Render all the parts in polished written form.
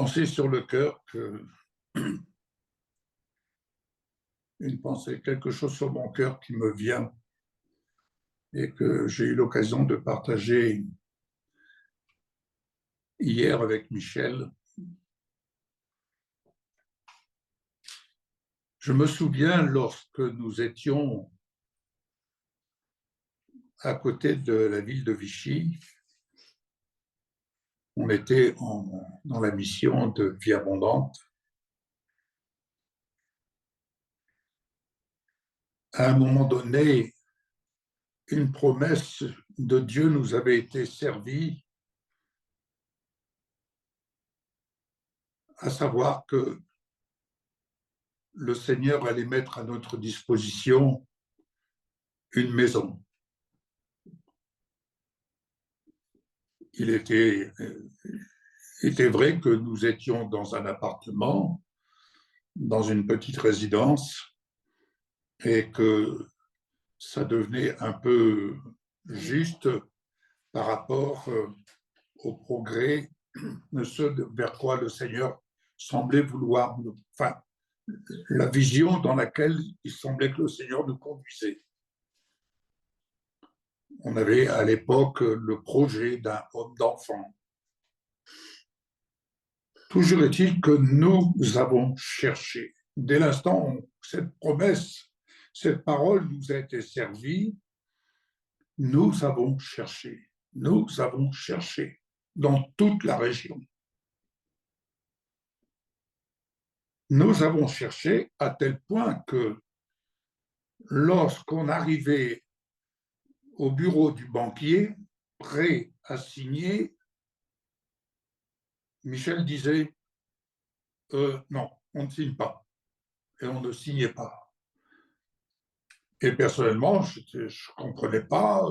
pensée sur le cœur, une pensée, quelque chose sur mon cœur qui me vient et que j'ai eu l'occasion de partager hier avec Michel. Je me souviens lorsque nous étions à côté de la ville de Vichy, on était dans la mission de Vie Abondante. À un moment donné, une promesse de Dieu nous avait été servie, à savoir que le Seigneur allait mettre à notre disposition une maison. Il était vrai que nous étions dans un appartement, dans une petite résidence, et que ça devenait un peu juste par rapport au progrès de ce vers quoi le Seigneur semblait vouloir, enfin, la vision dans laquelle il semblait que le Seigneur nous conduisait. On avait à l'époque le projet d'un homme d'enfant. Toujours est-il que nous avons cherché. Dès l'instant où cette promesse, cette parole nous a été servie, nous avons cherché. Nous avons cherché dans toute la région. Nous avons cherché à tel point que lorsqu'on arrivait au bureau du banquier, prêt à signer, Michel disait non, on ne signe pas. Et on ne signait pas. Et personnellement, je ne comprenais pas,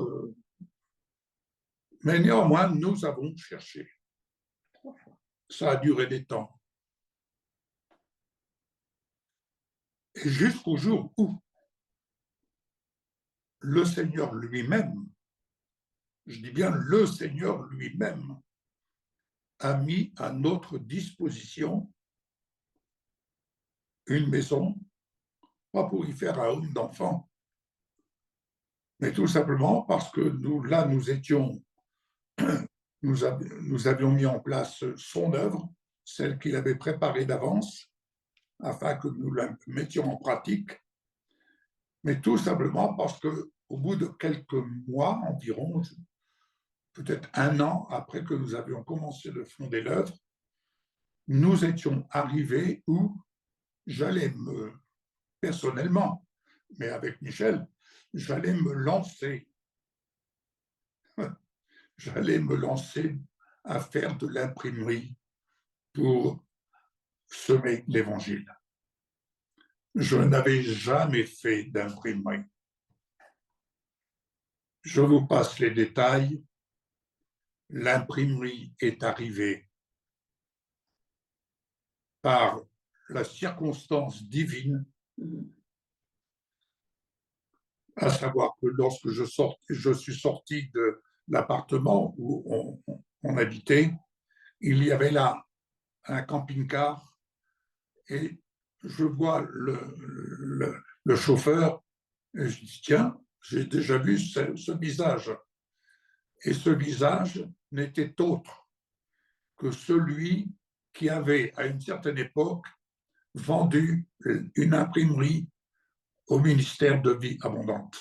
mais néanmoins, nous avons cherché. Ça a duré des temps. Et jusqu'au jour où le Seigneur lui-même, je dis bien le Seigneur lui-même, a mis à notre disposition une maison, pas pour y faire un home d'enfant, mais tout simplement parce que nous étions, nous avions mis en place son œuvre, celle qu'il avait préparée d'avance, afin que nous la mettions en pratique, mais tout simplement parce qu'au bout de quelques mois environ, peut-être un an après que nous avions commencé de fonder l'œuvre, nous étions arrivés où j'allais personnellement, mais avec Michel, j'allais me lancer à faire de l'imprimerie pour semer l'évangile. Je n'avais jamais fait d'imprimerie. Je vous passe les détails. L'imprimerie est arrivée par la circonstance divine, à savoir que lorsque je suis sorti de l'appartement où on habitait, il y avait là un camping-car et je vois le chauffeur et je dis tiens, j'ai déjà vu ce visage. Et ce visage n'était autre que celui qui avait, à une certaine époque, vendu une imprimerie au ministère de Vie Abondante.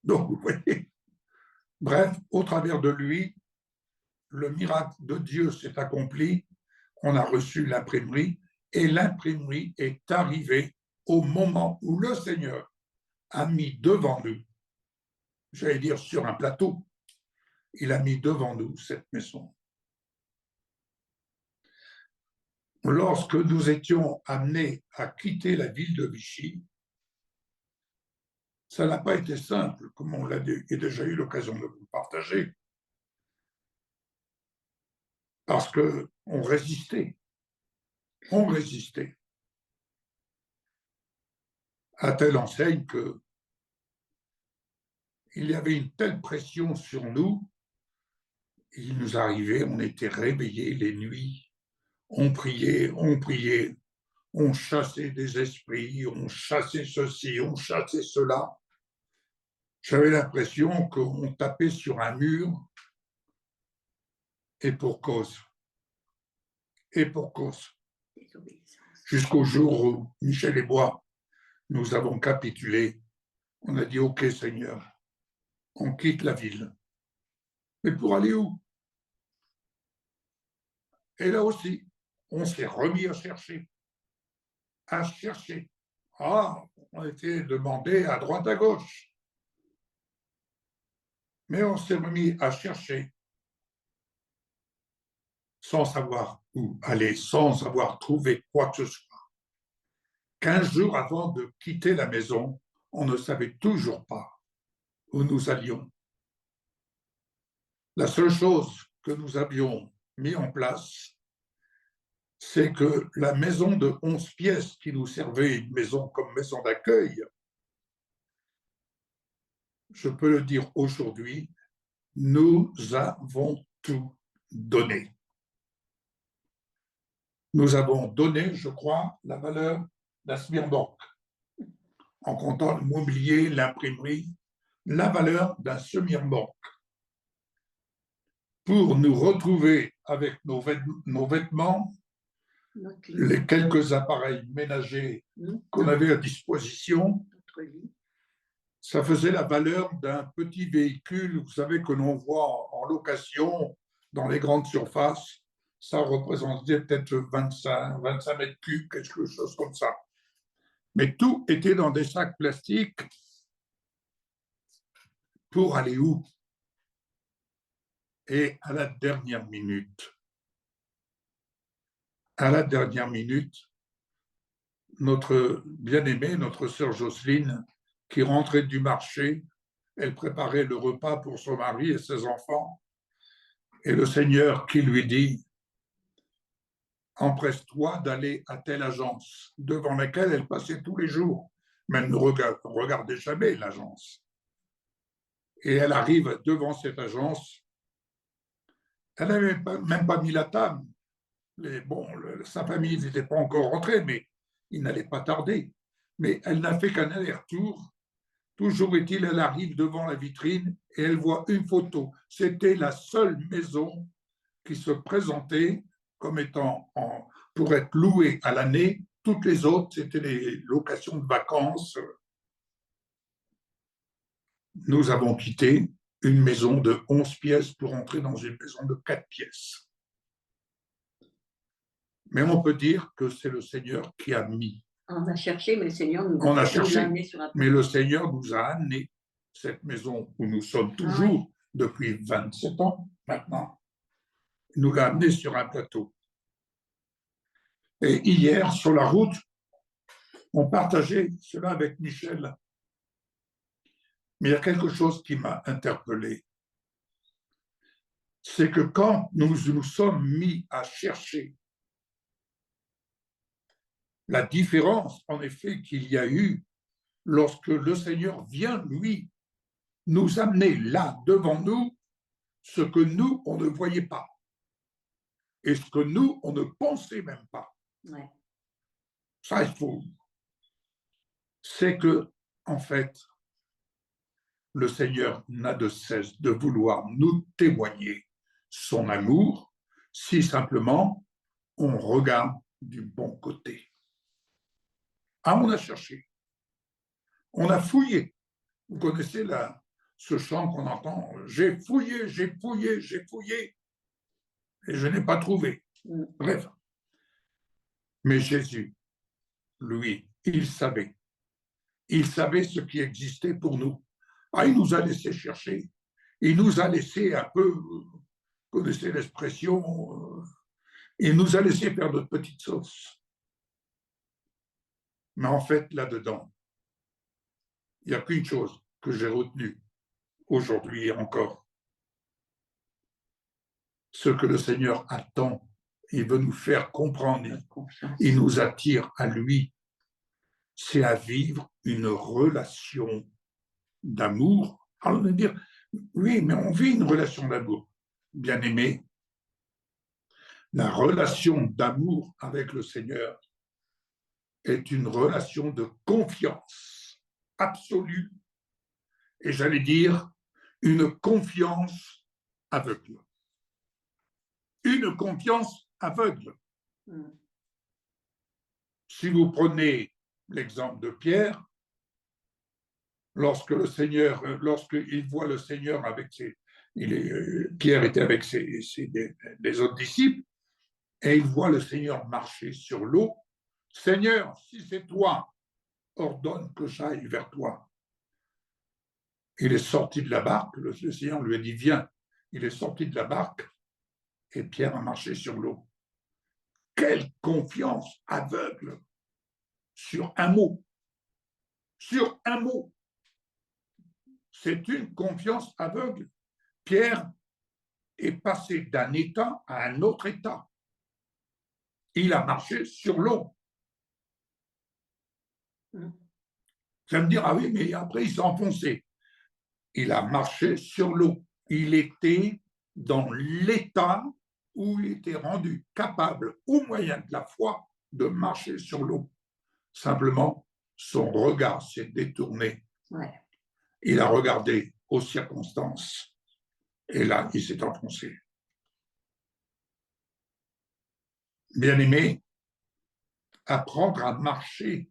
Donc, vous voyez, bref, au travers de lui, le miracle de Dieu s'est accompli, on a reçu l'imprimerie, et l'imprimerie est arrivée au moment où le Seigneur a mis devant nous, j'allais dire sur un plateau, il a mis devant nous cette maison. Lorsque nous étions amenés à quitter la ville de Vichy, ça n'a pas été simple, comme on l'a déjà eu l'occasion de vous partager, parce qu'on résistait, à telle enseigne qu'il y avait une telle pression sur nous, il nous arrivait, on était réveillés les nuits, on priait, on chassait des esprits, on chassait ceci, on chassait cela. J'avais l'impression qu'on tapait sur un mur et pour cause. Et pour cause. Jusqu'au jour où Michel et moi, nous avons capitulé. On a dit, OK Seigneur, on quitte la ville. Mais pour aller où? Et là aussi, on s'est remis à chercher. À chercher. Ah, on était demandé à droite, à gauche. Mais on s'est remis à chercher sans savoir où aller, sans avoir trouvé quoi que ce soit. 15 jours avant de quitter la maison, on ne savait toujours pas où nous allions. La seule chose que nous avions mis en place, c'est que la maison de 11 pièces qui nous servait une maison comme maison d'accueil, je peux le dire aujourd'hui, nous avons tout donné. Nous avons donné, je crois, la valeur d'un semi-banque, en comptant le mobilier, l'imprimerie, la valeur d'un semi-banque, pour nous retrouver avec nos vêtements, les quelques appareils ménagers qu'on avait à disposition. Ça faisait la valeur d'un petit véhicule, vous savez, que l'on voit en location dans les grandes surfaces. Ça représentait peut-être 25 mètres cubes, quelque chose comme ça. Mais tout était dans des sacs plastiques. Pour aller où? Et à la dernière minute, notre bien-aimée, notre sœur Jocelyne, qui rentrait du marché, elle préparait le repas pour son mari et ses enfants, et le Seigneur qui lui dit, empresse-toi d'aller à telle agence, devant laquelle elle passait tous les jours, mais elle ne regardait jamais l'agence. Et elle arrive devant cette agence, elle n'avait même pas mis la table. Sa famille n'était pas encore rentrée, mais il n'allait pas tarder. Mais elle n'a fait qu'un aller-retour. Toujours est-il, elle arrive devant la vitrine et elle voit une photo. C'était la seule maison qui se présentait comme étant pour être louée à l'année. Toutes les autres, c'était les locations de vacances. Nous avons quitté une maison de 11 pièces pour entrer dans une maison de 4 pièces. Mais on peut dire que c'est le Seigneur qui a mis. On a cherché, mais le Seigneur nous a cherché, amené sur un plateau. Mais le Seigneur nous a amené cette maison où nous sommes toujours depuis 27 ans maintenant. Il nous l'a amené sur un plateau. Et hier, sur la route, on partageait cela avec Michel. Mais il y a quelque chose qui m'a interpellé. C'est que quand nous nous sommes mis à chercher la différence, en effet, qu'il y a eu lorsque le Seigneur vient, lui, nous amener là, devant nous, ce que nous, on ne voyait pas. Et ce que nous, on ne pensait même pas. Ouais. Ça, il faut. C'est que, en fait, le Seigneur n'a de cesse de vouloir nous témoigner son amour si simplement on regarde du bon côté. Ah, on a cherché. On a fouillé. Vous connaissez ce chant qu'on entend, j'ai fouillé, j'ai fouillé, j'ai fouillé, et je n'ai pas trouvé. Bref. Mais Jésus, lui, il savait. Il savait ce qui existait pour nous. Ah, il nous a laissé chercher. Il nous a laissé un peu, vous connaissez l'expression, il nous a laissé faire notre petite sauce. Mais en fait, là-dedans, il n'y a qu'une chose que j'ai retenue aujourd'hui encore. Ce que le Seigneur attend, il veut nous faire comprendre, il nous attire à lui, c'est à vivre une relation d'amour. Alors on va dire, oui, mais on vit une relation d'amour. Bien-aimé, La relation d'amour avec le Seigneur est une relation de confiance absolue et j'allais dire une confiance aveugle. Une confiance aveugle. Si vous prenez l'exemple de Pierre, lorsqu'il voit le Seigneur avec Pierre était avec les autres disciples, et il voit le Seigneur marcher sur l'eau. Seigneur, si c'est toi, ordonne que j'aille vers toi. Il est sorti de la barque, le Seigneur lui a dit, viens. Il est sorti de la barque et Pierre a marché sur l'eau. Quelle confiance aveugle sur un mot. Sur un mot. C'est une confiance aveugle. Pierre est passé d'un état à un autre état. Il a marché sur l'eau. Vous allez me dire, ah oui, mais après il s'est enfoncé. Il a marché sur l'eau. Il était dans l'état où il était rendu capable, au moyen de la foi, de marcher sur l'eau. Simplement, son regard s'est détourné. Ouais. Il a regardé aux circonstances. Et là, il s'est enfoncé. Bien-aimé, apprendre à marcher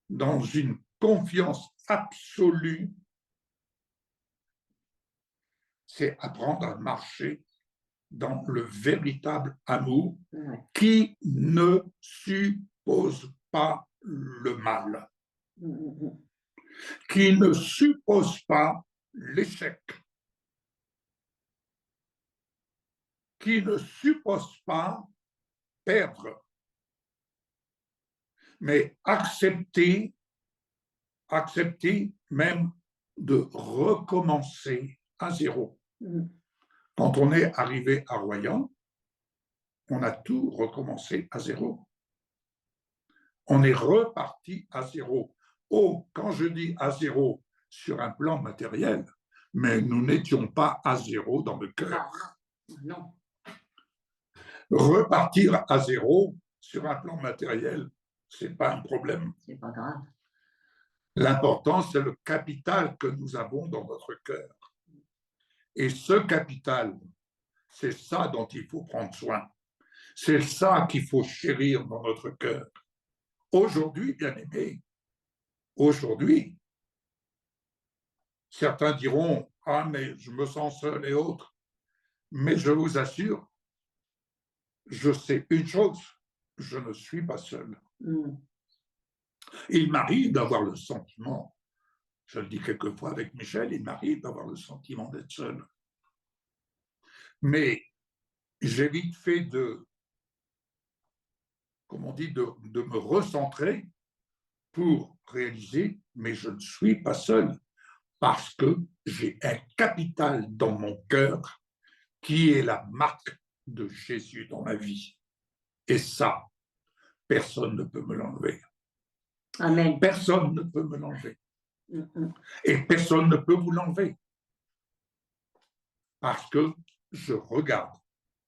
dans une confiance absolue, c'est apprendre à marcher dans le véritable amour qui ne suppose pas le mal, qui ne suppose pas l'échec, qui ne suppose pas perdre, mais accepter même de recommencer à zéro. Quand on est arrivé à Royan, on a tout recommencé à zéro. On est reparti à zéro. Oh, quand je dis à zéro sur un plan matériel, mais nous n'étions pas à zéro dans le cœur. Non. Repartir à zéro sur un plan matériel, c'est pas un problème. C'est pas grave. L'important, c'est le capital que nous avons dans notre cœur. Et ce capital, c'est ça dont il faut prendre soin. C'est ça qu'il faut chérir dans notre cœur. Aujourd'hui, bien-aimés, aujourd'hui, certains diront « Ah, mais je me sens seul et autres ». Mais je vous assure, je sais une chose, je ne suis pas seul. Il m'arrive d'avoir le sentiment, je le dis quelquefois avec Michel, il m'arrive d'avoir le sentiment d'être seul. Mais j'ai vite fait de me recentrer pour réaliser, mais je ne suis pas seul, parce que j'ai un capital dans mon cœur qui est la marque de Jésus dans ma vie. Et ça, personne ne peut me l'enlever. Amen. Personne ne peut me l'enlever. Et personne ne peut vous l'enlever. Parce que je regarde,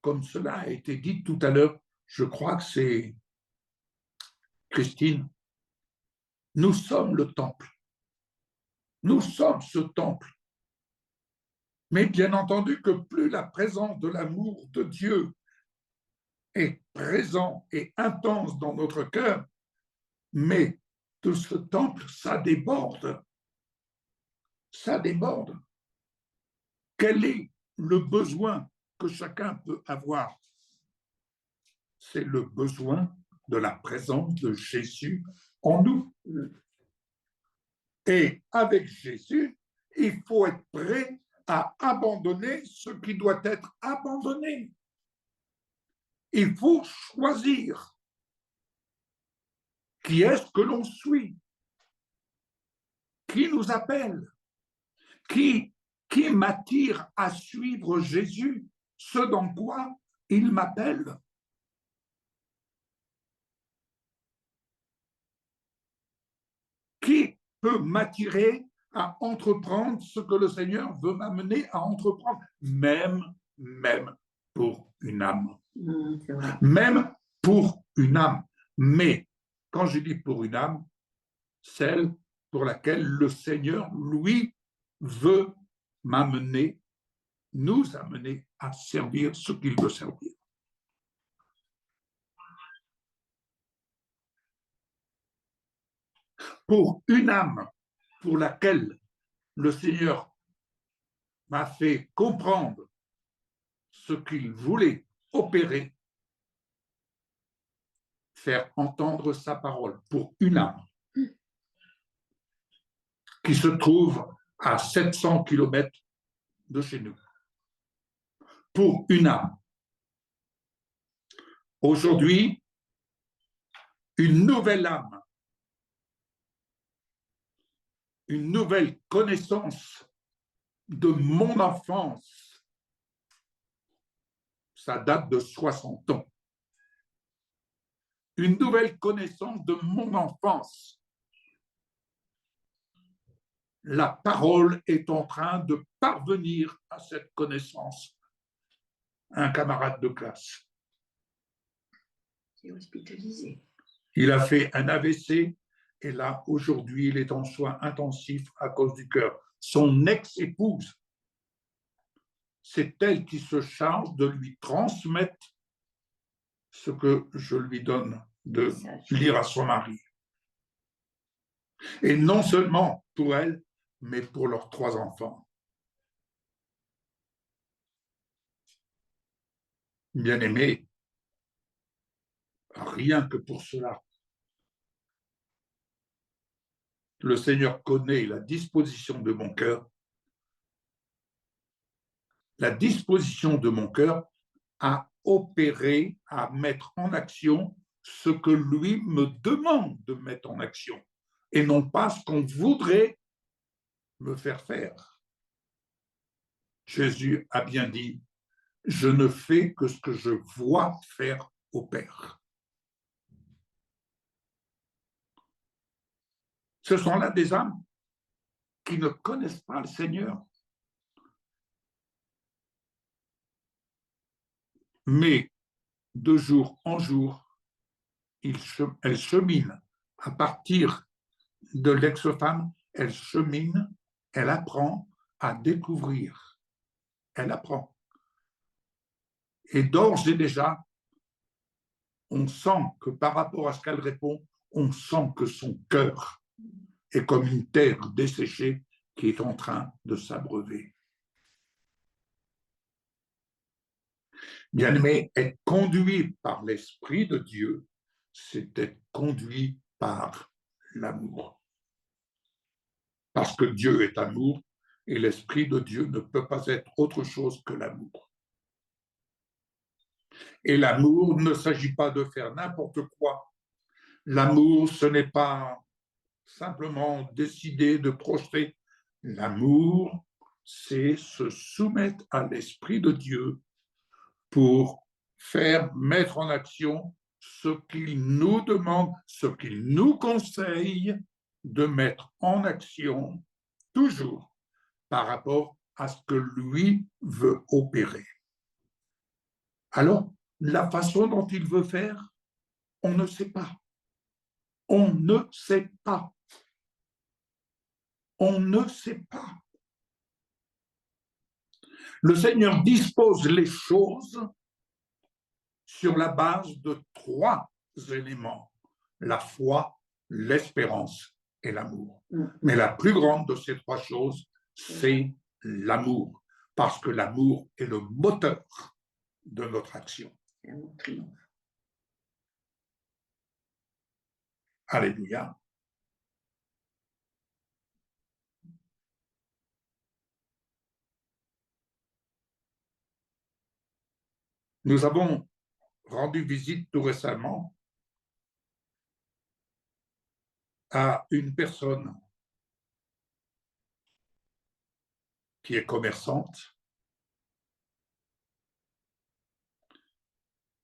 comme cela a été dit tout à l'heure, je crois que c'est Christine, nous sommes le temple. Nous sommes ce temple. Mais bien entendu que plus la présence de l'amour de Dieu est présent et intense dans notre cœur, mais de ce temple, ça déborde. Ça déborde. Quel est le besoin que chacun peut avoir? C'est le besoin de la présence de Jésus en nous. Et avec Jésus, il faut être prêt à abandonner ce qui doit être abandonné. Il faut choisir qui est-ce que l'on suit, qui nous appelle, qui m'attire à suivre Jésus, ce dans quoi il m'appelle. Qui peut m'attirer à entreprendre ce que le Seigneur veut m'amener à entreprendre, même pour une âme. C'est vrai. Même pour une âme. Mais quand je dis pour une âme, celle pour laquelle le Seigneur, lui, veut m'amener, nous amener à servir ce qu'il veut servir. Pour une âme pour laquelle le Seigneur m'a fait comprendre ce qu'il voulait opérer, faire entendre sa parole pour une âme qui se trouve à 700 kilomètres de chez nous. Pour une âme. Aujourd'hui, une nouvelle âme, une nouvelle connaissance de mon enfance, ça date de 60 ans. Une nouvelle connaissance de mon enfance. La parole est en train de parvenir à cette connaissance. Un camarade de classe. C'est hospitalisé. Il a fait un AVC et là, aujourd'hui, il est en soins intensifs à cause du cœur. Son ex-épouse, c'est elle qui se charge de lui transmettre ce que je lui donne de lire à son mari. Et non seulement pour elle, mais pour leurs 3 enfants. Bien-aimés, rien que pour cela, le Seigneur connaît la disposition de mon cœur. La disposition de mon cœur à opérer, à mettre en action ce que lui me demande de mettre en action, et non pas ce qu'on voudrait me faire faire. Jésus a bien dit, je ne fais que ce que je vois faire au Père. Ce sont là des âmes qui ne connaissent pas le Seigneur. Mais de jour en jour, elles cheminent à partir de l'ex-femme, elle chemine, elle apprend à découvrir. Elle apprend. Et d'ores et déjà, on sent que par rapport à ce qu'elle répond, on sent que son cœur est comme une terre desséchée qui est en train de s'abreuver. Bien-aimé, être conduit par l'Esprit de Dieu, c'est être conduit par l'amour. Parce que Dieu est amour et l'Esprit de Dieu ne peut pas être autre chose que l'amour. Et l'amour ne s'agit pas de faire n'importe quoi. L'amour, ce n'est pas simplement décider de projeter. L'amour, c'est se soumettre à l'Esprit de Dieu pour faire mettre en action ce qu'il nous demande, ce qu'il nous conseille de mettre en action toujours par rapport à ce que lui veut opérer. Alors, la façon dont il veut faire, on ne sait pas. On ne sait pas. On ne sait pas. Le Seigneur dispose les choses sur la base de 3 éléments, la foi, l'espérance et l'amour. Mais la plus grande de ces 3 choses, c'est l'amour, parce que l'amour est le moteur de notre action. Alléluia. Nous avons rendu visite tout récemment à une personne qui est commerçante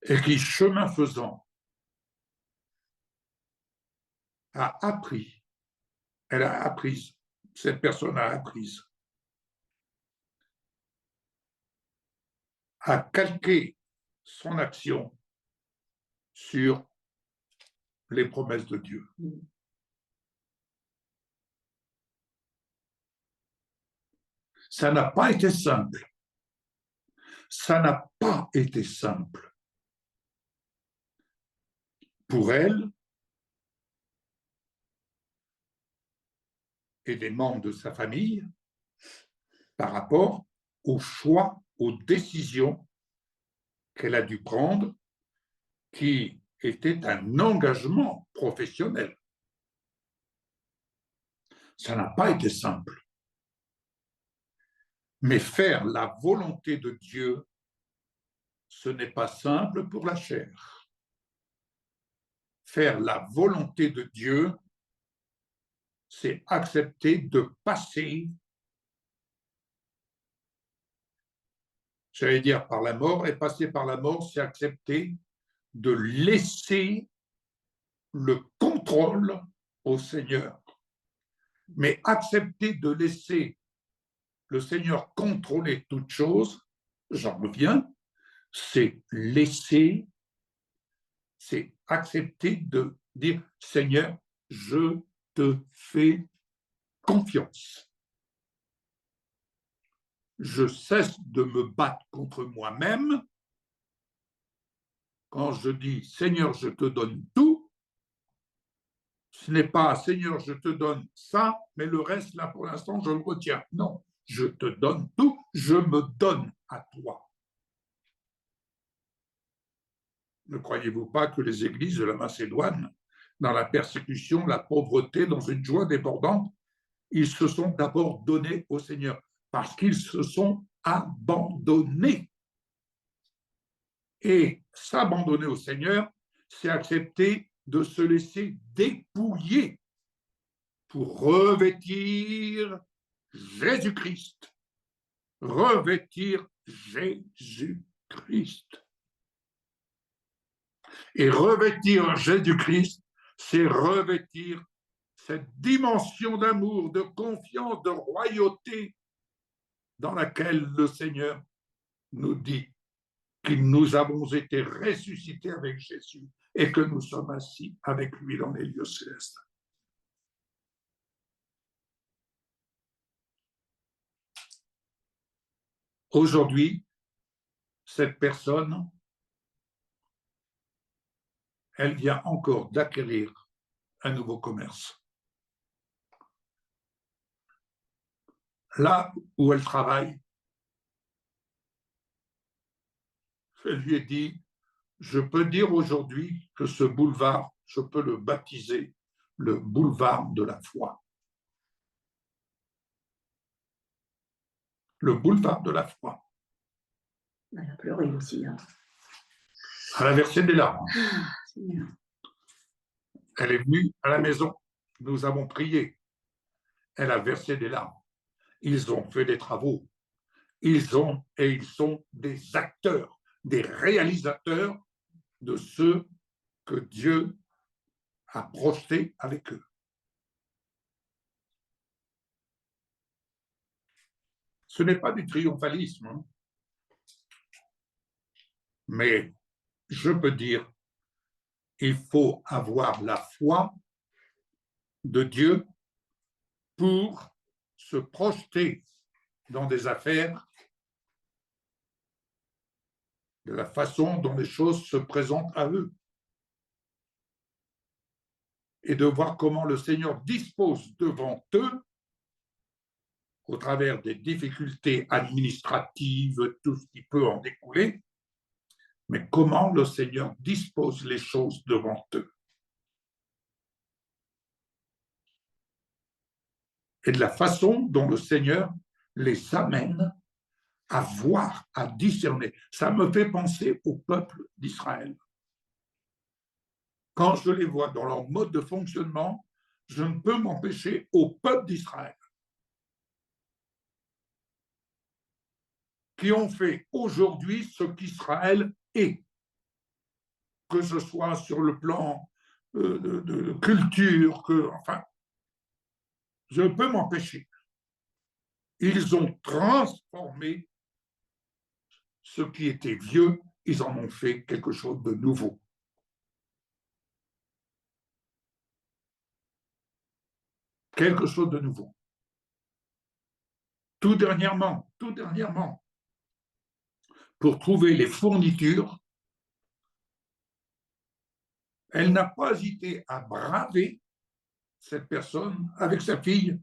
et qui, chemin faisant, a appris, cette personne a appris à calquer son action sur les promesses de Dieu. Ça n'a pas été simple. Ça n'a pas été simple pour elle et des membres de sa famille par rapport aux choix, aux décisions qu'elle a dû prendre, qui étaient un engagement professionnel. Ça n'a pas été simple. Mais faire la volonté de Dieu, ce n'est pas simple pour la chair. Faire la volonté de Dieu, c'est accepter de passer, j'allais dire par la mort, et passer par la mort, c'est accepter de laisser le contrôle au Seigneur. Mais accepter de laisser le Seigneur contrôler toute chose, j'en reviens, c'est laisser, c'est accepter de dire, Seigneur, je te fais confiance. Je cesse de me battre contre moi-même. Quand je dis, Seigneur, je te donne tout, ce n'est pas, Seigneur, je te donne ça, mais le reste, là, pour l'instant, je le retiens. Non, je te donne tout, je me donne à toi. Ne croyez-vous pas que les églises de la Macédoine, dans la persécution, la pauvreté, dans une joie débordante, ils se sont d'abord donnés au Seigneur, parce qu'ils se sont abandonnés. Et s'abandonner au Seigneur, c'est accepter de se laisser dépouiller pour revêtir Jésus-Christ. Revêtir Jésus-Christ. Et revêtir Jésus-Christ, c'est revêtir cette dimension d'amour, de confiance, de royauté dans laquelle le Seigneur nous dit que nous avons été ressuscités avec Jésus et que nous sommes assis avec lui dans les lieux célestes. Aujourd'hui, cette personne, elle vient encore d'acquérir un nouveau commerce. Là où elle travaille, je lui ai dit, je peux dire aujourd'hui que ce boulevard, je peux le baptiser le boulevard de la foi. Le boulevard de la foi. Elle a pleuré aussi. Hein. Elle a versé des larmes. Seigneur. Elle est venue à la maison. Nous avons prié. Elle a versé des larmes. Ils ont fait des travaux. Ils sont des acteurs, des réalisateurs de ce que Dieu a projeté avec eux. Ce n'est pas du triomphalisme, hein. Mais je peux dire, il faut avoir la foi de Dieu pour se projeter dans des affaires de la façon dont les choses se présentent à eux et de voir comment le Seigneur dispose devant eux, au travers des difficultés administratives, tout ce qui peut en découler, mais comment le Seigneur dispose les choses devant eux. Et de la façon dont le Seigneur les amène à voir, à discerner. Ça me fait penser au peuple d'Israël. Quand je les vois dans leur mode de fonctionnement, je ne peux m'empêcher au peuple d'Israël qui ont fait aujourd'hui ce qu'Israël est, que ce soit sur le plan de culture, enfin, je ne peux m'empêcher. Ils ont transformé ce qui était vieux ils en ont fait quelque chose de nouveau. Quelque chose de nouveau. Tout dernièrement, pour trouver les fournitures, elle n'a pas hésité à braver cette personne avec sa fille.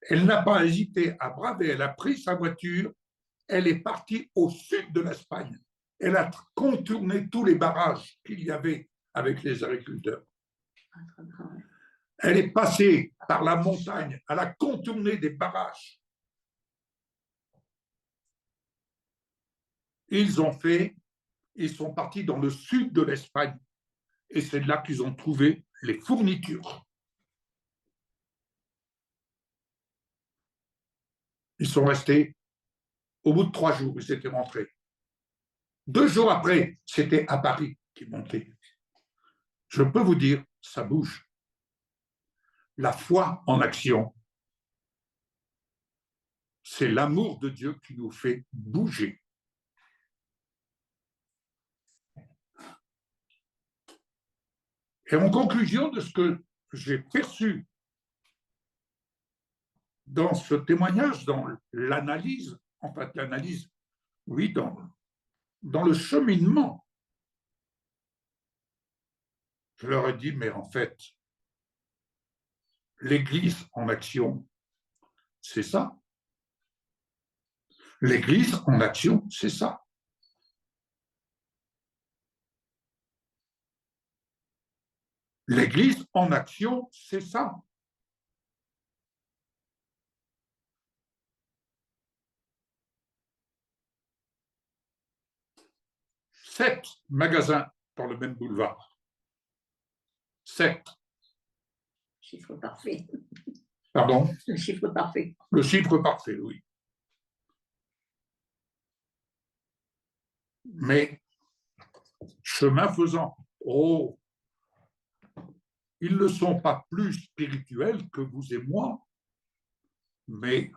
Elle n'a pas hésité à braver. Elle a pris sa voiture. Elle est partie au sud de l'Espagne. Elle a contourné tous les barrages qu'il y avait avec les agriculteurs. Elle est passée par la montagne. Elle a contourné des barrages. Ils sont partis dans le sud de l'Espagne. Et c'est là qu'ils ont trouvé les fournitures. Ils sont restés, au bout de 3 jours, ils étaient rentrés. 2 jours après, c'était à Paris qu'ils montaient. Je peux vous dire, ça bouge. La foi en action, c'est l'amour de Dieu qui nous fait bouger. Et en conclusion de ce que j'ai perçu dans ce témoignage, dans l'analyse, en fait l'analyse, oui, dans le cheminement, je leur ai dit, mais en fait, l'Église en action, c'est ça. L'Église en action, c'est ça. L'Église en action, c'est ça. Sept magasins dans le même boulevard. 7. Chiffre parfait. Pardon? Le chiffre parfait. Le chiffre parfait, oui. Mais, chemin faisant, ils ne sont pas plus spirituels que vous et moi, mais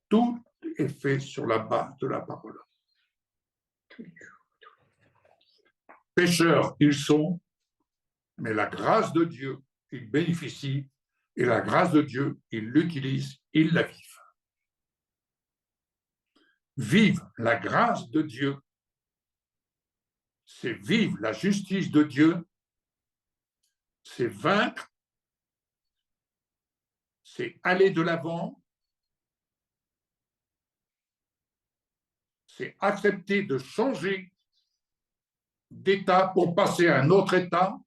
tout est fait sur la base de la parole. Pécheurs, ils sont, mais la grâce de Dieu, ils bénéficient, et la grâce de Dieu, ils l'utilisent, ils la vivent. Vivre la grâce de Dieu, c'est vivre la justice de Dieu, c'est vaincre, c'est aller de l'avant, c'est accepter de changer d'état pour passer à un autre état,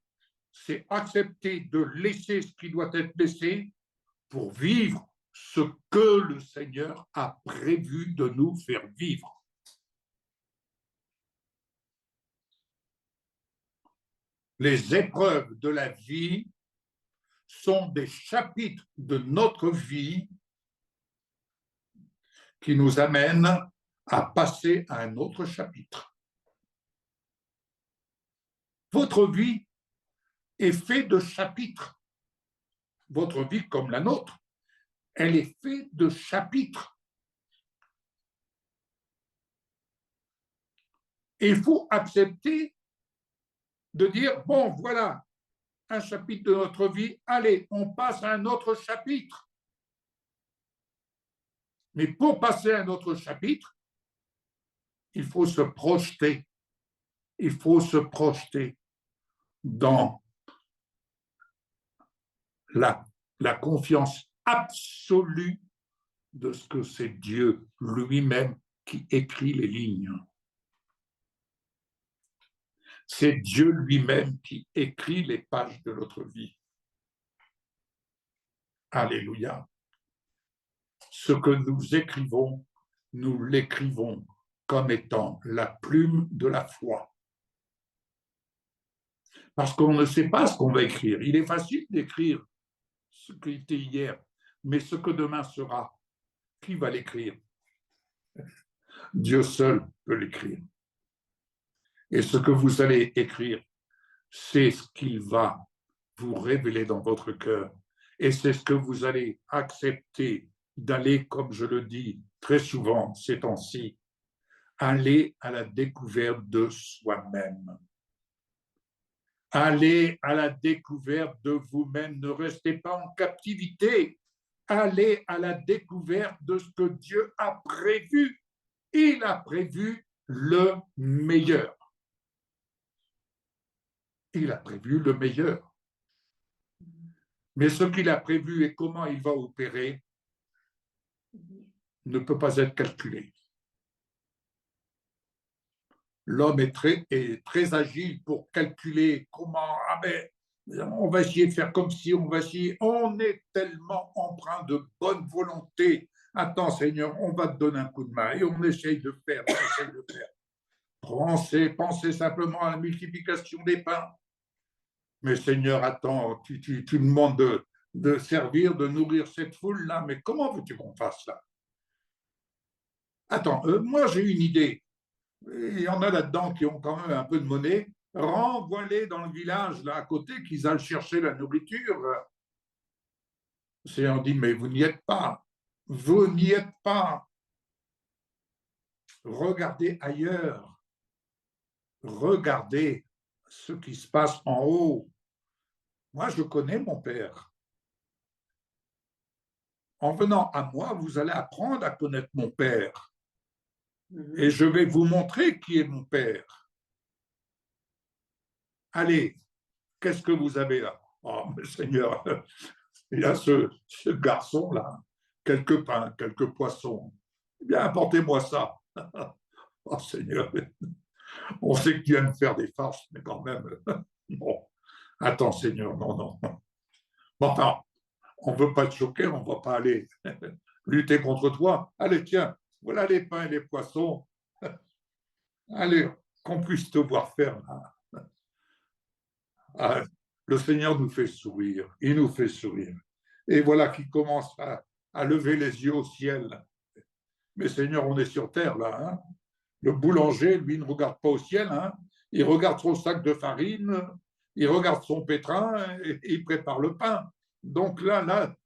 c'est accepter de laisser ce qui doit être laissé pour vivre ce que le Seigneur a prévu de nous faire vivre. Les épreuves de la vie sont des chapitres de notre vie qui nous amènent à passer à un autre chapitre. Votre vie est faite de chapitres. Votre vie, comme la nôtre, elle est faite de chapitres. Et il faut accepter de dire, bon, voilà, un chapitre de notre vie, allez, on passe à un autre chapitre. Mais pour passer à un autre chapitre, il faut se projeter. Il faut se projeter dans la confiance absolue de ce que c'est Dieu lui-même qui écrit les lignes. C'est Dieu lui-même qui écrit les pages de notre vie. Alléluia. Ce que nous écrivons, nous l'écrivons comme étant la plume de la foi. Parce qu'on ne sait pas ce qu'on va écrire. Il est facile d'écrire ce qui était hier, mais ce que demain sera, qui va l'écrire? Dieu seul peut l'écrire. Et ce que vous allez écrire, c'est ce qu'il va vous révéler dans votre cœur. Et c'est ce que vous allez accepter d'aller, comme je le dis très souvent ces temps-ci, Allez à la découverte de soi-même. Allez à la découverte de vous-même. Ne restez pas en captivité. Allez à la découverte de ce que Dieu a prévu. Il a prévu le meilleur. Il a prévu le meilleur. Mais ce qu'il a prévu et comment il va opérer ne peut pas être calculé. L'homme est très agile pour calculer comment, on va essayer de faire comme si, on va essayer. On est tellement empreint de bonne volonté. Attends, Seigneur, on va te donner un coup de main et on essaye de faire, Pensez simplement à la multiplication des pains. Mais Seigneur, attends, tu demandes de servir, de nourrir cette foule-là, mais comment veux-tu qu'on fasse ça? Attends, moi j'ai une idée. Il y en a là-dedans qui ont quand même un peu de monnaie. Renvoie-les dans le village là à côté, qu'ils aillent chercher la nourriture. Le Seigneur dit, mais vous n'y êtes pas. Vous n'y êtes pas. Regardez ailleurs. Regardez ce qui se passe en haut. Moi, je connais mon Père. En venant à moi, vous allez apprendre à connaître mon Père. Et je vais vous montrer qui est mon Père. Allez, qu'est-ce que vous avez là? Oh, mais Seigneur, il y a ce garçon-là, quelques pains, quelques poissons. Eh bien, apportez-moi ça. Oh Seigneur, on sait que tu aimes faire des farces, mais quand même, bon, attends Seigneur, non, non. Bon, enfin, on ne veut pas te choquer, on ne va pas aller lutter contre toi. Allez, tiens, voilà les pains et les poissons. Allez, qu'on puisse te voir faire là. Ah, le Seigneur nous fait sourire, il nous fait sourire. Et voilà qu'il commence à lever les yeux au ciel. Mais Seigneur, on est sur terre là. Hein. Le boulanger, lui, ne regarde pas au ciel. Hein. Il regarde son sac de farine, il regarde son pétrin et il prépare le pain. Donc là,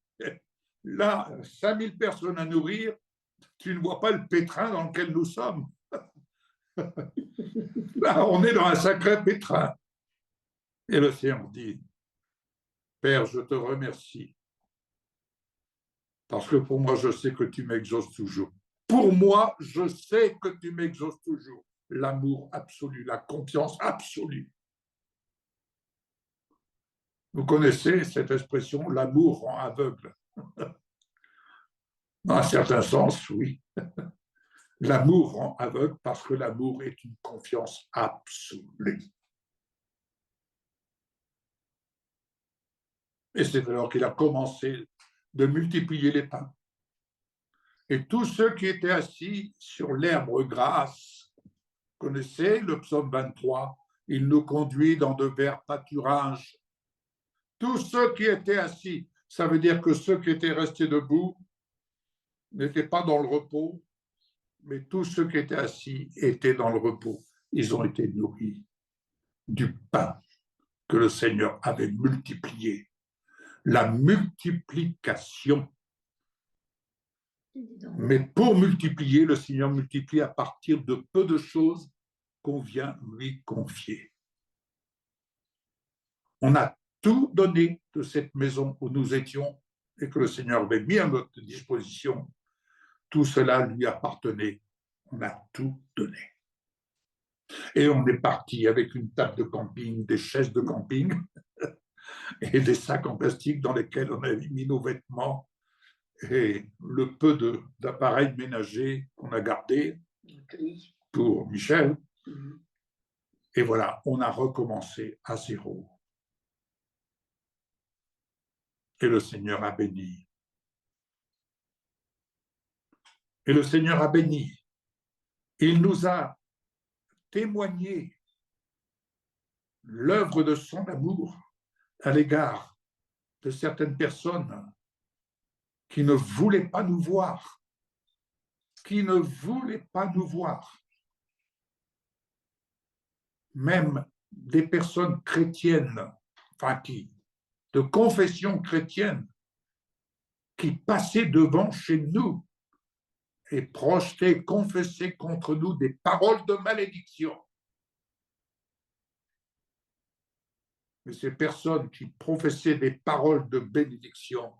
5000 personnes à nourrir, tu ne vois pas le pétrin dans lequel nous sommes. Là, on est dans un sacré pétrin. Et le Seigneur dit, Père, je te remercie, parce que pour moi, je sais que tu m'exauces toujours. Pour moi, je sais que tu m'exauces toujours. L'amour absolu, la confiance absolue. Vous connaissez cette expression, l'amour rend aveugle. Dans un certain sens, oui. L'amour rend aveugle parce que l'amour est une confiance absolue. Et c'est alors qu'il a commencé de multiplier les pains. Et tous ceux qui étaient assis sur l'herbe grasse, connaissez le psaume 23, il nous conduit dans de verts pâturages. Tous ceux qui étaient assis, ça veut dire que ceux qui étaient restés debout n'étaient pas dans le repos, mais tous ceux qui étaient assis étaient dans le repos. Ils ont été nourris du pain que le Seigneur avait multiplié. La multiplication. Mais pour multiplier, le Seigneur multiplie à partir de peu de choses qu'on vient lui confier. On a tout donné de cette maison où nous étions et que le Seigneur avait mis à notre disposition. Tout cela lui appartenait. On a tout donné. Et on est parti avec une table de camping, des chaises de camping et des sacs en plastique dans lesquels on avait mis nos vêtements et le peu d'appareils ménagers qu'on a gardés pour Michel. Et voilà, on a recommencé à zéro. Et le Seigneur a béni. Et le Seigneur a béni. Il nous a témoigné l'œuvre de son amour à l'égard de certaines personnes qui ne voulaient pas nous voir, Même des personnes chrétiennes, de confession chrétienne, qui passaient devant chez nous et projeter, confesser contre nous des paroles de malédiction. Mais ces personnes qui professaient des paroles de bénédiction,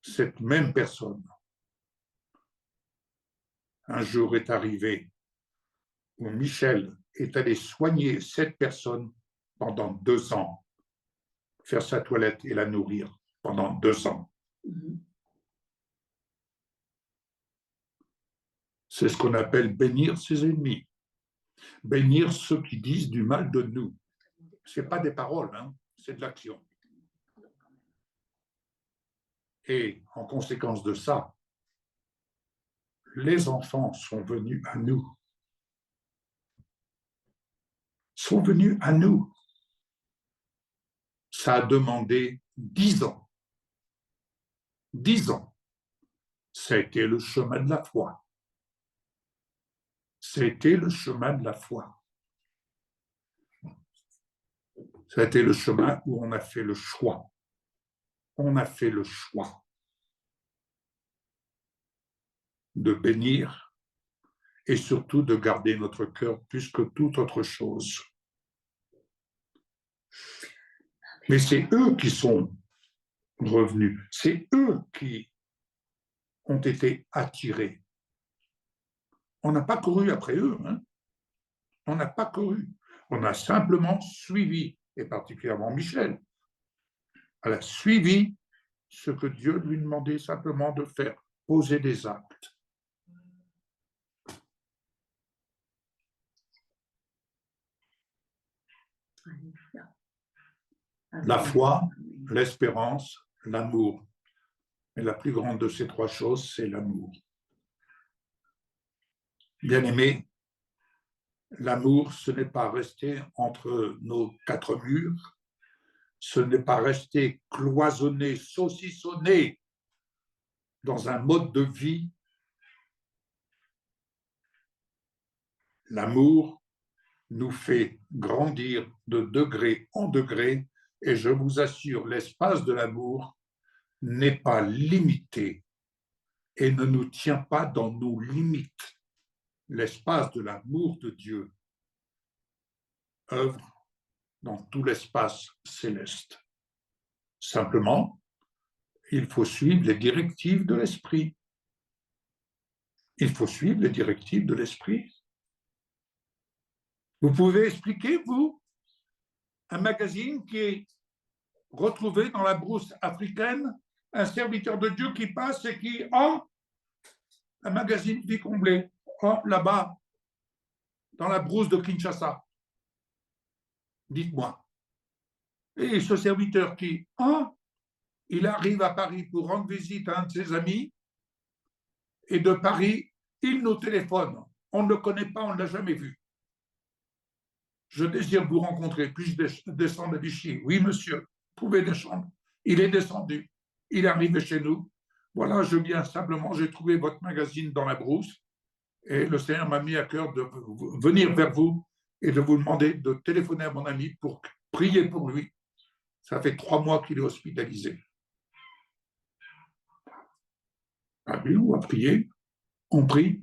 cette même personne, un jour est arrivé où Michel est allé soigner cette personne pendant 2 ans, faire sa toilette et la nourrir pendant 2 ans. C'est ce qu'on appelle bénir ses ennemis, bénir ceux qui disent du mal de nous. Ce n'est pas des paroles, hein, c'est de l'action. Et en conséquence de ça, les enfants sont venus à nous. Sont venus à nous. Ça a demandé 10 ans. 10 ans. Ça a été le chemin de la foi. C'était le chemin de la foi. Ça a été le chemin où on a fait le choix. On a fait le choix de bénir et surtout de garder notre cœur plus que toute autre chose. Mais c'est eux qui sont revenus. C'est eux qui ont été attirés. On n'a pas couru après eux. Hein. On n'a pas couru. On a simplement suivi, et particulièrement Michel. Elle a suivi ce que Dieu lui demandait simplement de faire, poser des actes. La foi, l'espérance, l'amour. Et la plus grande de ces 3 choses, c'est l'amour. Bien-aimés, l'amour, ce n'est pas rester entre nos 4 murs, ce n'est pas rester cloisonné, saucissonné dans un mode de vie. L'amour nous fait grandir de degré en degré, et je vous assure, l'espace de l'amour n'est pas limité et ne nous tient pas dans nos limites. L'espace de l'amour de Dieu œuvre dans tout l'espace céleste. Simplement, il faut suivre les directives de l'esprit. Il faut suivre les directives de l'esprit. Vous pouvez expliquer, vous, un magazine qui est retrouvé dans la brousse africaine, un serviteur de Dieu qui passe et qui, un magazine dit comblé, là-bas, dans la brousse de Kinshasa. Dites-moi. Et ce serviteur qui, il arrive à Paris pour rendre visite à un de ses amis, et de Paris, il nous téléphone. On ne le connaît pas, on ne l'a jamais vu. Je désire vous rencontrer. Puis-je descendre à Vichy? Oui, monsieur, vous pouvez descendre. Il est descendu. Il est arrivé chez nous. Voilà, je viens simplement, j'ai trouvé votre magazine dans la brousse, et le Seigneur m'a mis à cœur de venir vers vous et de vous demander de téléphoner à mon ami pour prier pour lui. Ça fait 3 mois qu'il est hospitalisé. Ah oui, on a prié, on prie.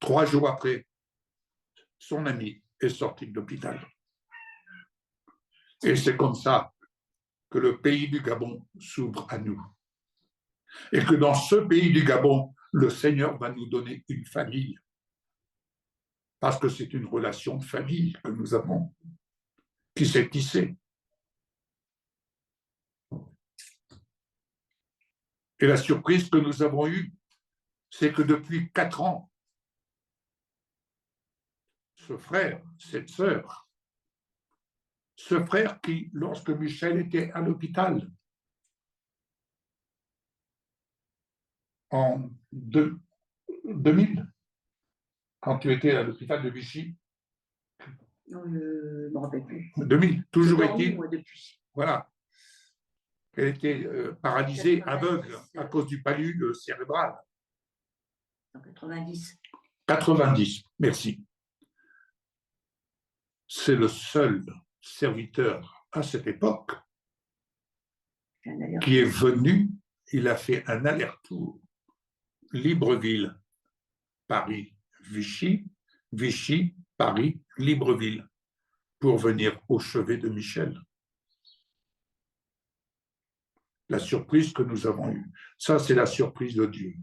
3 jours après, son ami est sorti de l'hôpital. Et c'est comme ça que le pays du Gabon s'ouvre à nous. Et que dans ce pays du Gabon, le Seigneur va nous donner une famille. Parce que c'est une relation de famille que nous avons, qui s'est tissée. Et la surprise que nous avons eue, c'est que depuis 4 ans, ce frère, cette sœur, ce frère qui, lorsque Michel était à l'hôpital, en 2000, quand tu étais à l'hôpital de Vichy. Non, je ne me rappelle plus. 2000, toujours été. Voilà. Elle était paralysée, aveugle, à cause du palud cérébral. En 90. 90, merci. C'est le seul serviteur à cette époque qui est venu, il a fait un aller-retour Libreville, Paris, Vichy, Vichy, Paris, Libreville, pour venir au chevet de Michel. La surprise que nous avons eue. Ça, c'est la surprise de Dieu.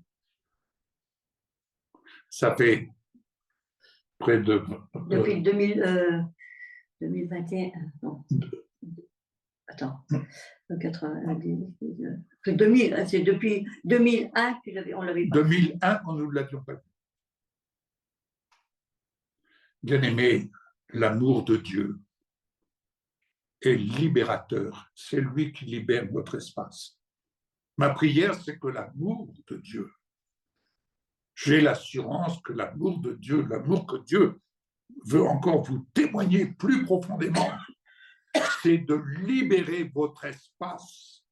Ça fait près de... Depuis 2021, non. Attends, 2000, c'est depuis 2001 qu'on l'avait pas. 2001, on ne l'avions pas vu. Bien-aimé, l'amour de Dieu est libérateur. C'est lui qui libère votre espace. Ma prière, c'est que l'amour de Dieu, j'ai l'assurance que l'amour de Dieu, l'amour que Dieu veut encore vous témoigner plus profondément, c'est de libérer votre espace.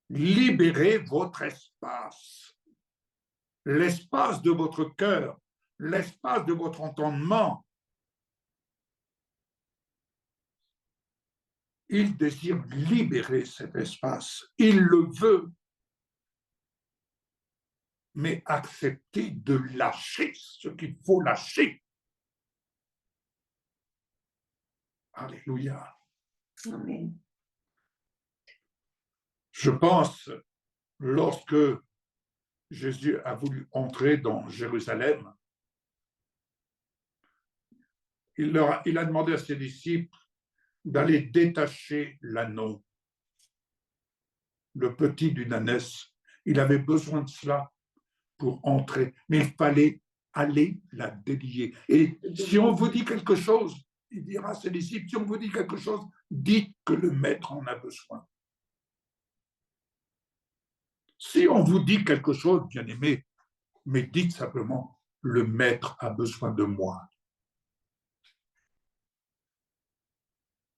Libérez votre espace. L'espace de votre cœur, l'espace de votre entendement. Il désire libérer cet espace. Il le veut. Mais acceptez de lâcher ce qu'il faut lâcher. Alléluia. Amen. Je pense, lorsque Jésus a voulu entrer dans Jérusalem, il a demandé à ses disciples d'aller détacher l'anneau, le petit d'une ânesse. Il avait besoin de cela pour entrer, mais il fallait aller la délier. Et si on vous dit quelque chose, il dira à ses disciples, si on vous dit quelque chose, dites que le maître en a besoin. Si on vous dit quelque chose, bien-aimé, mais dites simplement, le maître a besoin de moi.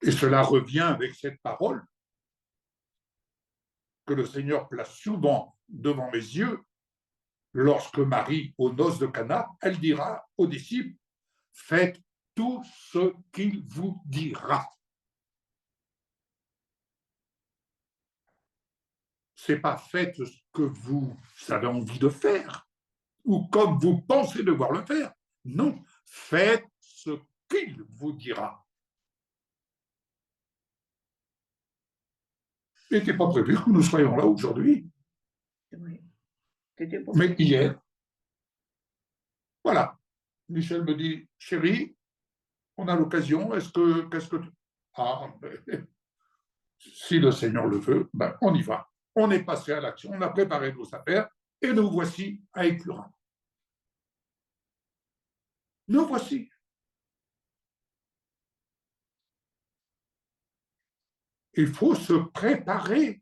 Et cela revient avec cette parole que le Seigneur place souvent devant mes yeux. Lorsque Marie, aux noces de Cana, elle dira aux disciples, faites tout ce qu'il vous dira. C'est pas faites ce que vous avez envie de faire ou comme vous pensez devoir le faire. Non, faites ce qu'il vous dira. Il n'était pas prévu que nous soyons là aujourd'hui. Oui. Mais hier, voilà, Michel me dit, chérie, on a l'occasion, qu'est-ce que tu... Ah, ben, si le Seigneur le veut, ben, on y va. On est passé à l'action, on a préparé nos affaires et nous voici à Écurin. Nous voici. Il faut se préparer.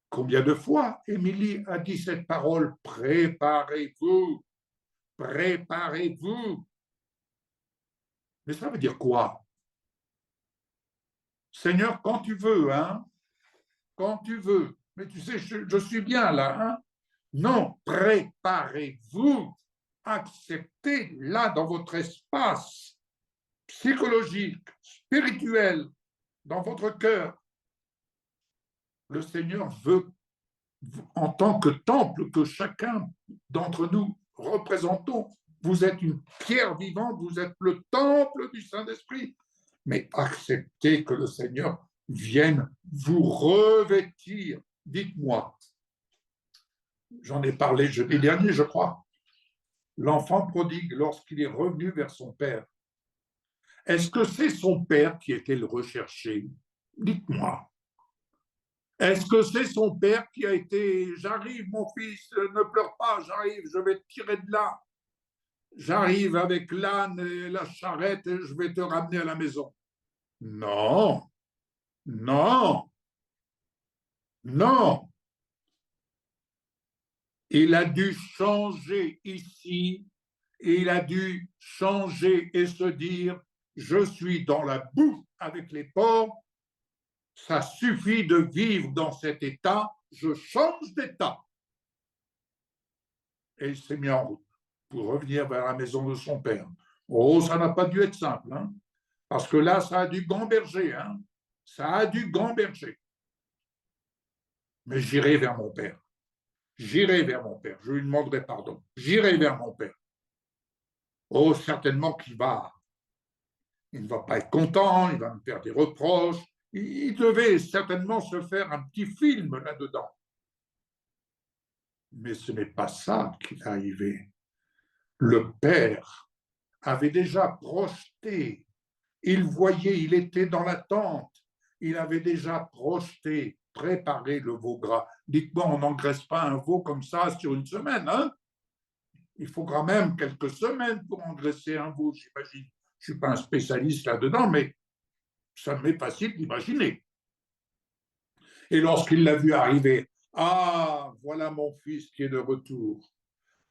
Combien de fois Émilie a dit cette parole? Préparez-vous, préparez-vous. Mais ça veut dire quoi? Seigneur, quand tu veux, hein? Quand tu veux. Mais tu sais, je suis bien là, hein? Non, préparez-vous. Acceptez là dans votre espace psychologique, spirituel, dans votre cœur. Le Seigneur veut, en tant que temple que chacun d'entre nous représentons, vous êtes une pierre vivante, vous êtes le temple du Saint-Esprit. Mais acceptez que le Seigneur vienne vous revêtir. Dites-moi, j'en ai parlé jeudi dernier, je crois, l'enfant prodigue, lorsqu'il est revenu vers son père, est-ce que c'est son père qui était le recherché? Dites-moi. Est-ce que c'est son père qui a été « J'arrive, mon fils, ne pleure pas, j'arrive, je vais te tirer de là. J'arrive avec l'âne et la charrette et je vais te ramener à la maison. » Non, non, non. Il a dû changer ici, et il a dû changer et se dire « Je suis dans la boue avec les porcs, ça suffit de vivre dans cet état, je change d'état. » Et il s'est mis en route pour revenir vers la maison de son père. Oh, ça n'a pas dû être simple, hein, parce que là, ça a dû gamberger, hein, ça a dû gamberger. mais j'irai vers mon Père. J'irai vers mon Père. Je lui demanderai pardon. J'irai vers mon Père. Oh, certainement qu'il va. Il ne va pas être content, il va me faire des reproches. Il devait certainement se faire un petit film là-dedans. Mais ce n'est pas ça qui est arrivé. Le Père avait déjà projeté. Il voyait, il était dans l'attente. Il avait déjà projeté, préparé le veau gras. Dites-moi, on n'engraisse pas un veau comme ça sur une semaine, hein? Il faudra même quelques semaines pour engraisser un veau, j'imagine. Je ne suis pas un spécialiste là-dedans, mais ça m'est facile d'imaginer. Et lorsqu'il l'a vu arriver, ah, voilà mon fils qui est de retour.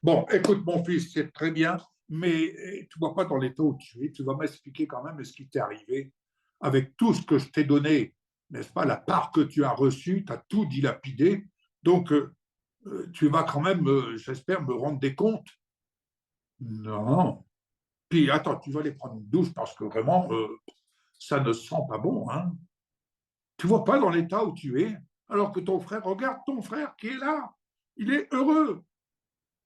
Bon, écoute, mon fils, c'est très bien, mais tu ne vois pas dans l'état où tu es. Tu vas m'expliquer quand même ce qui t'est arrivé avec tout ce que je t'ai donné, n'est-ce pas? La part que tu as reçue, tu as tout dilapidé. Donc, tu vas quand même, j'espère, me rendre des comptes. Non. Puis, attends, tu vas aller prendre une douche parce que vraiment, ça ne sent pas bon, hein? Tu ne vois pas dans l'état où tu es, alors que ton frère, regarde ton frère qui est là. Il est heureux.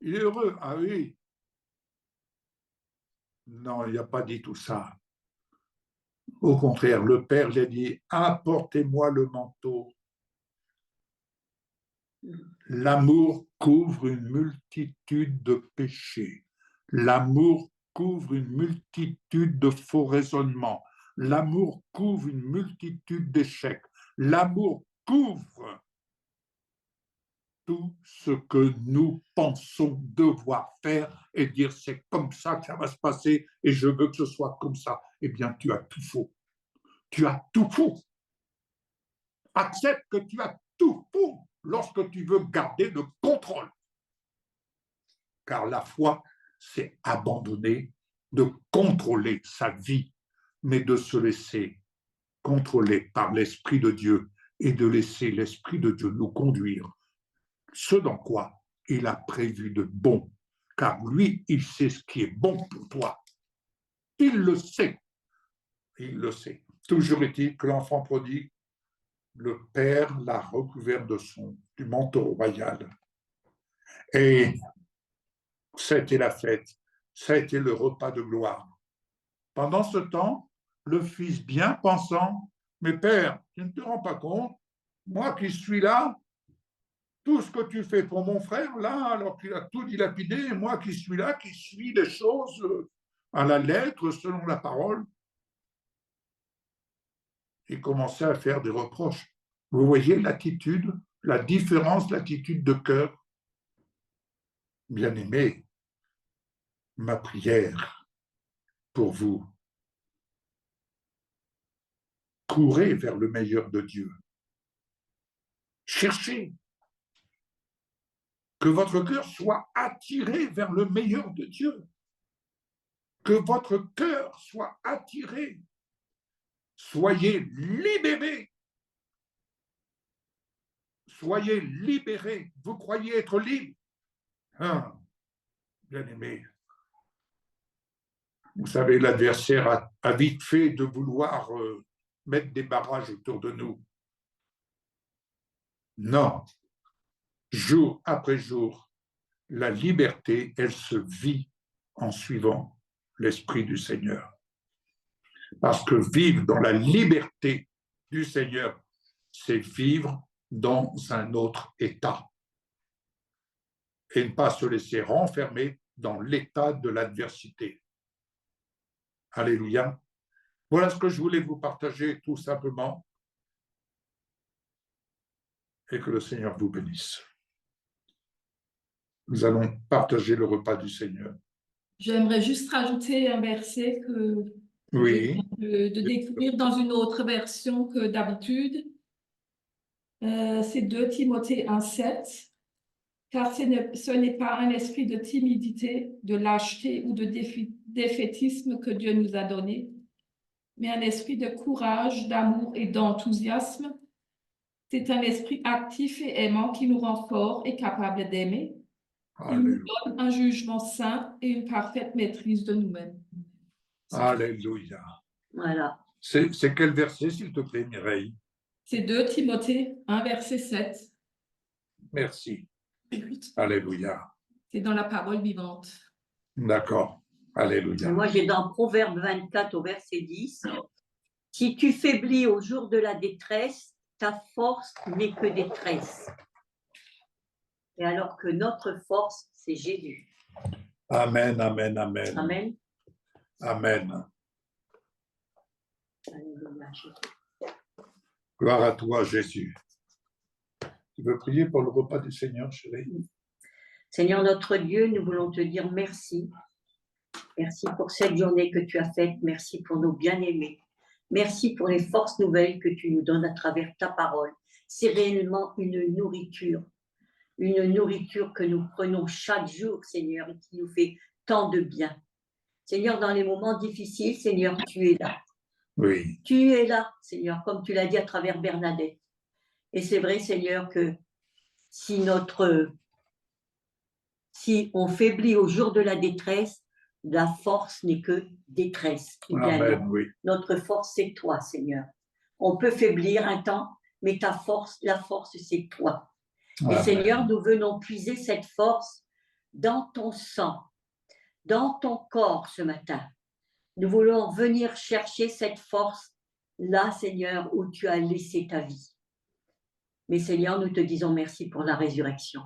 Il est heureux. Ah oui. Non, il n'a pas dit tout ça. Au contraire, le Père lui a dit, apportez-moi le manteau. L'amour couvre une multitude de péchés. L'amour couvre une multitude de faux raisonnements. L'amour couvre une multitude d'échecs. L'amour couvre tout ce que nous pensons devoir faire et dire c'est comme ça que ça va se passer et je veux que ce soit comme ça. Eh bien, tu as tout faux. Tu as tout faux. Accepte que tu as tout faux lorsque tu veux garder le contrôle. Car la foi, c'est abandonner, de contrôler sa vie, mais de se laisser contrôler par l'Esprit de Dieu et de laisser l'Esprit de Dieu nous conduire ce dans quoi il a prévu de bon, car lui, il sait ce qui est bon pour toi. Il le sait. Il le sait. Toujours est-il que l'enfant prodigue, le Père l'a recouvert du manteau royal. Et ça a été la fête, ça a été le repas de gloire. Pendant ce temps, le fils bien pensant, mais Père, tu ne te rends pas compte, moi qui suis là, tout ce que tu fais pour mon frère, là, alors qu'il a tout dilapidé, moi qui suis là, qui suis les choses à la lettre, selon la parole, il commençait à faire des reproches. Vous voyez l'attitude, la différence, l'attitude de cœur. Bien-aimé, ma prière pour vous, courez vers le meilleur de Dieu. Cherchez que votre cœur soit attiré vers le meilleur de Dieu. Que votre cœur soit attiré. Soyez libérés. Soyez libérés. Vous croyez être libre. Hein, bien-aimé. Vous savez, l'adversaire a vite fait de vouloir mettre des barrages autour de nous. Non. Jour après jour, la liberté, elle se vit en suivant l'Esprit du Seigneur. Parce que vivre dans la liberté du Seigneur, c'est vivre dans un autre état. Et ne pas se laisser renfermer dans l'état de l'adversité. Alléluia. Voilà ce que je voulais vous partager tout simplement. Et que le Seigneur vous bénisse. Nous allons partager le repas du Seigneur. J'aimerais juste rajouter un verset que oui. je viens de découvrir dans une autre version que d'habitude. C'est 2 Timothée 1,7. Car ce n'est pas un esprit de timidité, de lâcheté ou de défaitisme que Dieu nous a donné, mais un esprit de courage, d'amour et d'enthousiasme. C'est un esprit actif et aimant qui nous rend forts et capables d'aimer. Il nous donne un jugement sain et une parfaite maîtrise de nous-mêmes. Alléluia. Voilà. C'est quel verset, s'il te plaît, Mireille? C'est 2 Timothée 1, verset 7. Merci. Alléluia. C'est dans la parole vivante. D'accord. Alléluia. Et moi, j'ai dans Proverbe 24 au verset 10, « Si tu faiblis au jour de la détresse, ta force n'est que détresse. » Et alors que notre force, c'est Jésus. Amen, amen, amen. Amen. Amen. Alléluia, Jésus. Gloire à toi, Jésus. Tu veux prier pour le repas du Seigneur, chérie? Seigneur notre Dieu, nous voulons te dire merci. Merci pour cette journée que tu as faite. Merci pour nos bien-aimés. Merci pour les forces nouvelles que tu nous donnes à travers ta parole. C'est réellement une nourriture que nous prenons chaque jour, Seigneur, et qui nous fait tant de bien. Seigneur, dans les moments difficiles, Seigneur, tu es là. Oui. Tu es là, Seigneur, comme tu l'as dit à travers Bernadette. Et c'est vrai, Seigneur, que si on faiblit au jour de la détresse, la force n'est que détresse. Amen, oui. Notre force, c'est toi, Seigneur. On peut faiblir un temps, mais la force, c'est toi. Et Amen. Seigneur, nous venons puiser cette force dans ton sang, dans ton corps ce matin. Nous voulons venir chercher cette force là, Seigneur, où tu as laissé ta vie. Mais Seigneur, nous te disons merci pour la résurrection.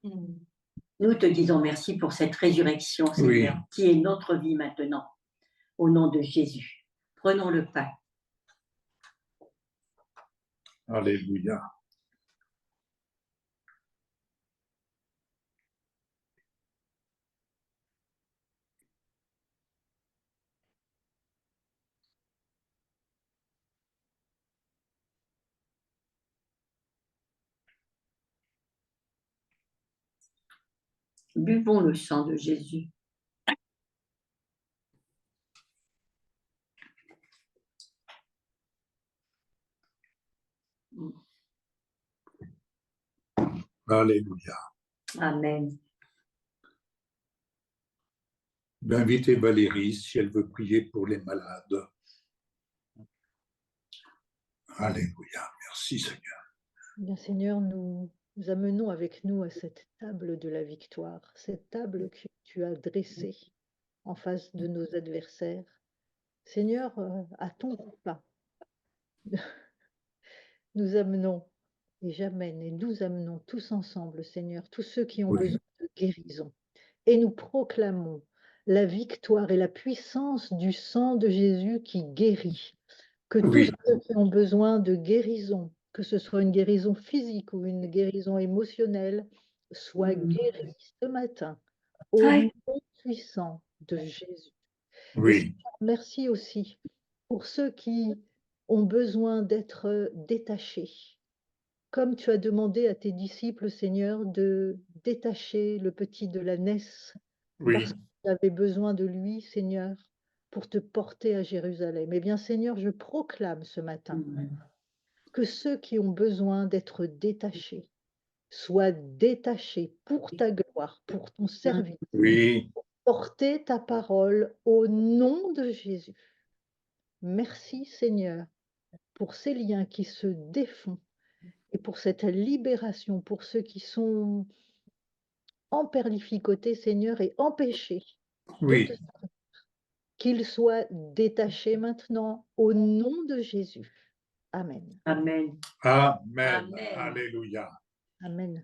Nous te disons merci pour cette résurrection, Seigneur, Oui. qui est notre vie maintenant, au nom de Jésus. Prenons le pain. Alléluia. Buvons le sang de Jésus. Alléluia. Amen. Je vais inviter Valérie si elle veut prier pour les malades. Alléluia. Merci, Seigneur. Bien, Seigneur, nous amenons avec nous à cette table de la victoire, cette table que tu as dressée en face de nos adversaires. Seigneur, à ton repas, nous amenons et j'amène et nous amenons tous ensemble, Seigneur, tous ceux qui ont Oui. besoin de guérison. Et nous proclamons la victoire et la puissance du sang de Jésus qui guérit. Que Oui. tous ceux qui ont besoin de guérison, que ce soit une guérison physique ou une guérison émotionnelle, soient guéris ce matin au nom puissant de Jésus. Et Oui. Seigneur, merci aussi pour ceux qui ont besoin d'être détachés. Comme tu as demandé à tes disciples, Seigneur, de détacher le petit de la Nesse, Oui. parce qu'ils avaient besoin de lui, Seigneur, pour te porter à Jérusalem. Eh bien, Seigneur, je proclame ce matin que ceux qui ont besoin d'être détachés soient détachés pour ta gloire, pour ton service, Oui. porter ta parole au nom de Jésus. Merci, Seigneur, pour ces liens qui se défont et pour cette libération, pour ceux qui sont emperlificotés, Seigneur, et empêchés de Oui. te servir. Qu'ils soient détachés maintenant au nom de Jésus. Amen. Amen. Amen. Amen. Alléluia. Amen.